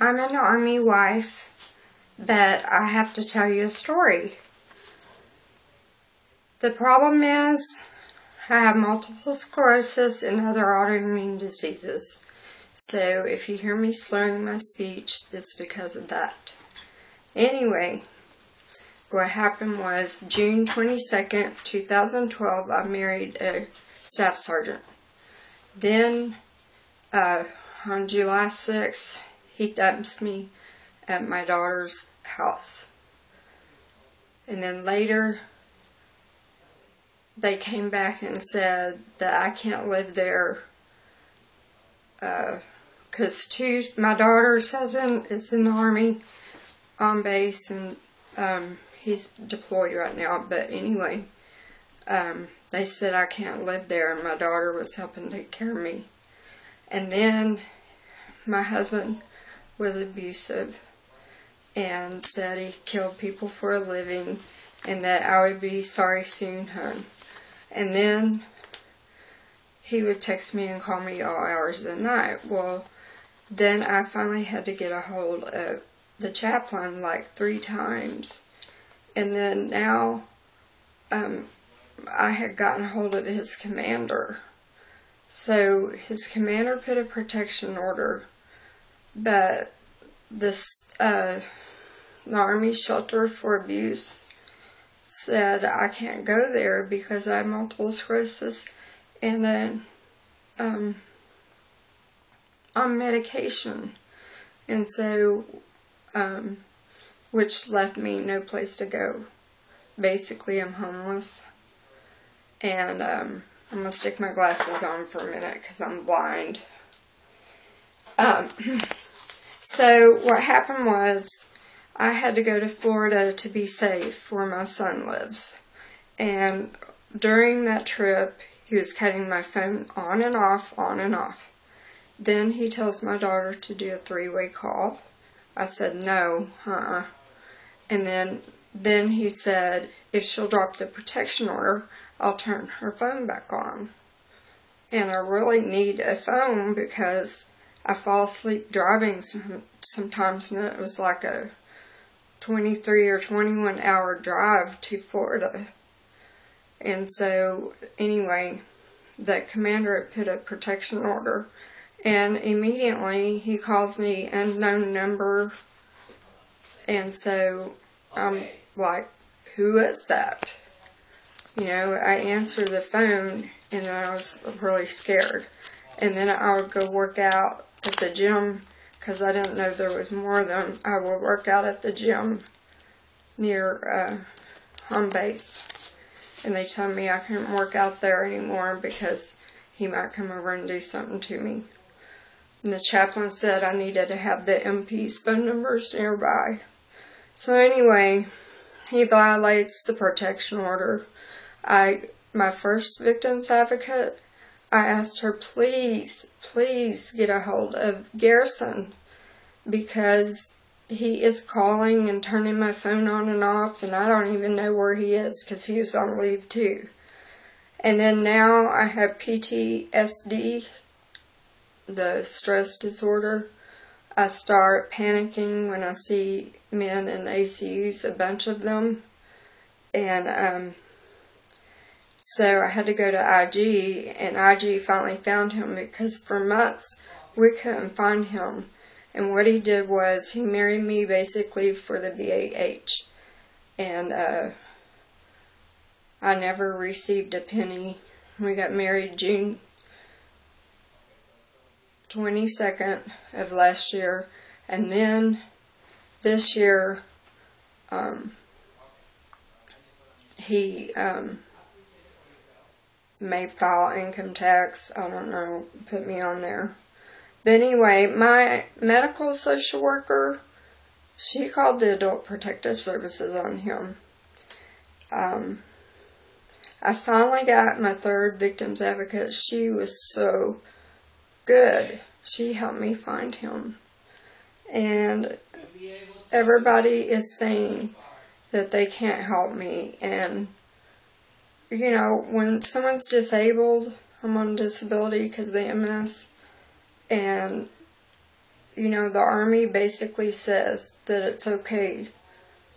I'm an Army wife, but I have to tell you a story. The problem is, I have multiple sclerosis and other autoimmune diseases. So if you hear me slurring my speech, it's because of that. Anyway, what happened was June 22nd, 2012, I married a staff sergeant. Then, on July 6th, he dumps me at my daughter's house. And then later, they came back and said that I can't live there because my daughter's husband is in the Army on base, and he's deployed right now. But anyway, they said I can't live there, and my daughter was helping take care of me. And then my husband was abusive and said he killed people for a living and that I would be sorry soon, hon. And then he would text me and call me all hours of the night. Well, then I finally had to get a hold of the chaplain like 3 times. And then now I had gotten hold of his commander. So his commander put a protection order, but the Army Shelter for Abuse said I can't go there because I have multiple sclerosis and then on medication, and so which left me no place to go. Basically, I'm homeless, and I'm gonna stick my glasses on for a minute because I'm blind. So what happened was I had to go to Florida to be safe where my son lives. And during that trip, he was cutting my phone on and off, on and off. Then he tells my daughter to do a 3-way call. I said no, And then he said if she'll drop the protection order, I'll turn her phone back on. And I really need a phone because I fall asleep driving sometimes, and it was like a 23 or 21 hour drive to Florida. And so anyway, the commander had put a protection order, and immediately he calls me unknown number, and so I'm like, who is that? You know, I answer the phone, and then I was really scared. And then I would go work out at the gym, because I didn't know there was more of them. I would work out at the gym near home base. And they told me I couldn't work out there anymore because he might come over and do something to me. And the chaplain said I needed to have the MP's phone numbers nearby. So anyway, he violates the protection order. My first victim's advocate, I asked her, please get a hold of Garrison, because he is calling and turning my phone on and off, and I don't even know where he is because he was on leave too. And then now I have PTSD, the stress disorder. I start panicking when I see men in ACUs, a bunch of them. And so I had to go to IG, and IG finally found him because for months we couldn't find him. And what he did was he married me basically for the BAH. And I never received a penny. We got married June 22nd of last year. And then this year he may file income tax. I don't know, put me on there. But anyway, my medical social worker, she called the Adult Protective Services on him. I finally got my 3rd victim's advocate. She was so good. She helped me find him. And everybody is saying that they can't help me. And, you know, when someone's disabled, I'm on disability because of the MS, and you know, the Army basically says that it's okay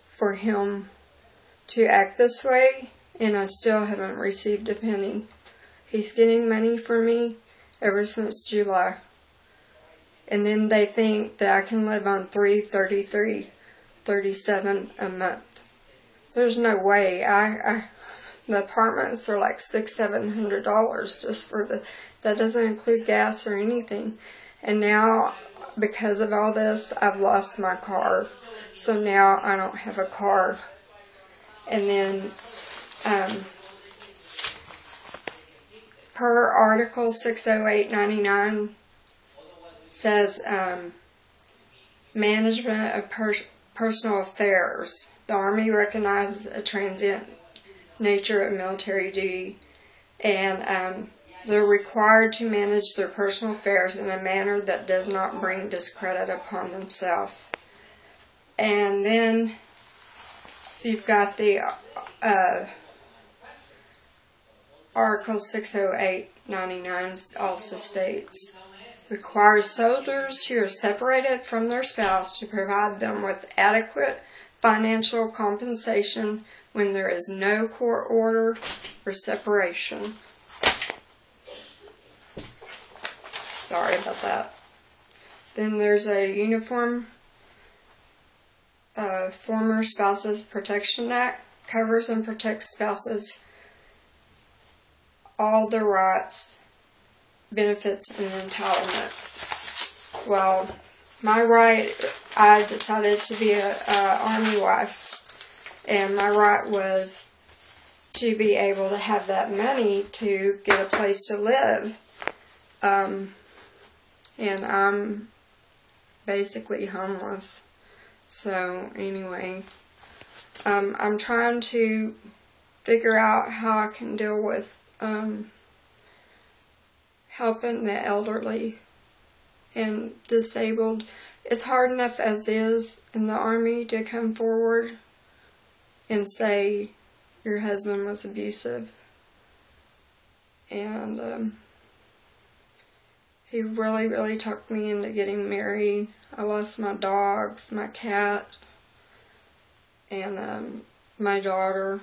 for him to act this way, and I still haven't received a penny. He's getting money from me ever since July. And then they think that I can live on $333, $37 a month. There's no way. The apartments are like $600-700 just for that doesn't include gas or anything. And now, because of all this, I've lost my car. So now I don't have a car. And then, per Article 608-99 says, management of personal affairs. The Army recognizes a transient nature of military duty, and they're required to manage their personal affairs in a manner that does not bring discredit upon themselves. And then you've got the Article 608-99 also states, requires soldiers who are separated from their spouse to provide them with adequate financial compensation when there is no court order for separation. Sorry about that. Then there's a Uniform Former Spouses Protection Act. Covers and protects spouses all their rights, benefits, and entitlements. Well, my right, I decided to be an Army wife, and my right was to be able to have that money to get a place to live. And I'm basically homeless. So anyway, I'm trying to figure out how I can deal with helping the elderly and disabled. It's hard enough as is in the Army to come forward and say your husband was abusive. And he really talked me into getting married. I lost my dogs, my cat, and my daughter,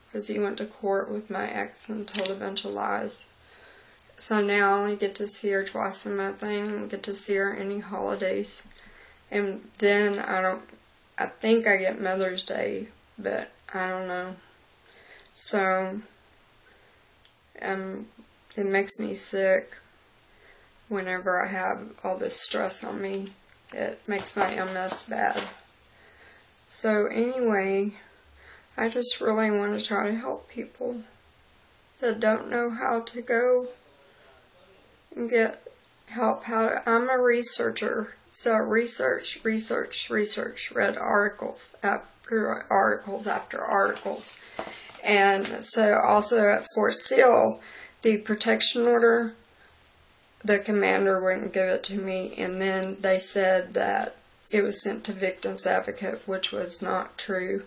because he went to court with my ex and told a bunch of lies. So now I only get to see her twice a month. I don't get to see her any holidays. And then I think I get Mother's Day, but I don't know. So, it makes me sick whenever I have all this stress on me. It makes my MS bad. So anyway, I just really want to try to help people that don't know how to go and get help. I'm a researcher, so research, read articles after articles after articles. And so also at Fort Sill, the protection order, the commander wouldn't give it to me, and then they said that it was sent to Victims Advocate, which was not true.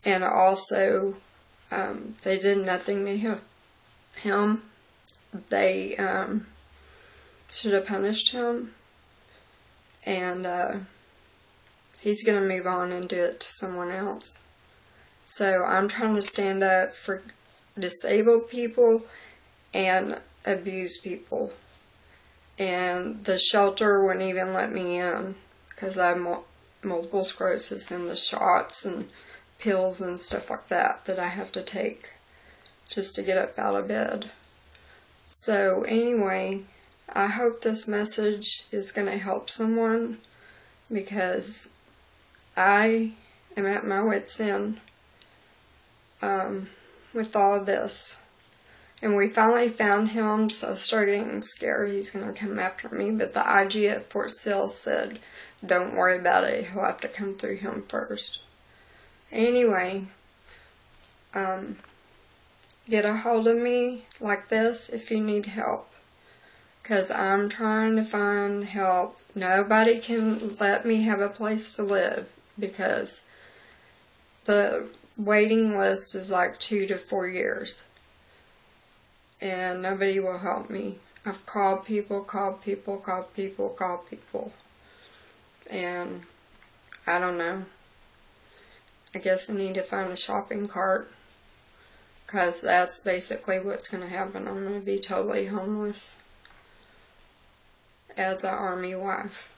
And also, they did nothing to him. They should have punished him. And he's going to move on and do it to someone else. So I'm trying to stand up for disabled people and abused people. And the shelter wouldn't even let me in because I have multiple sclerosis and the shots and pills and stuff like that I have to take just to get up out of bed. So anyway, I hope this message is going to help someone, because I am at my wit's end with all of this. And we finally found him, so I started getting scared he's going to come after me. But the IG at Fort Sill said, don't worry about it, he'll have to come through him first. Anyway, get a hold of me like this if you need help. Because I'm trying to find help. Nobody can let me have a place to live, because the waiting list is like 2 to 4 years. And nobody will help me. I've called people. and I don't know. I guess I need to find a shopping cart, because that's basically what's going to happen. I'm going to be totally homeless as an Army wife.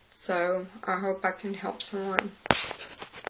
So I hope I can help someone.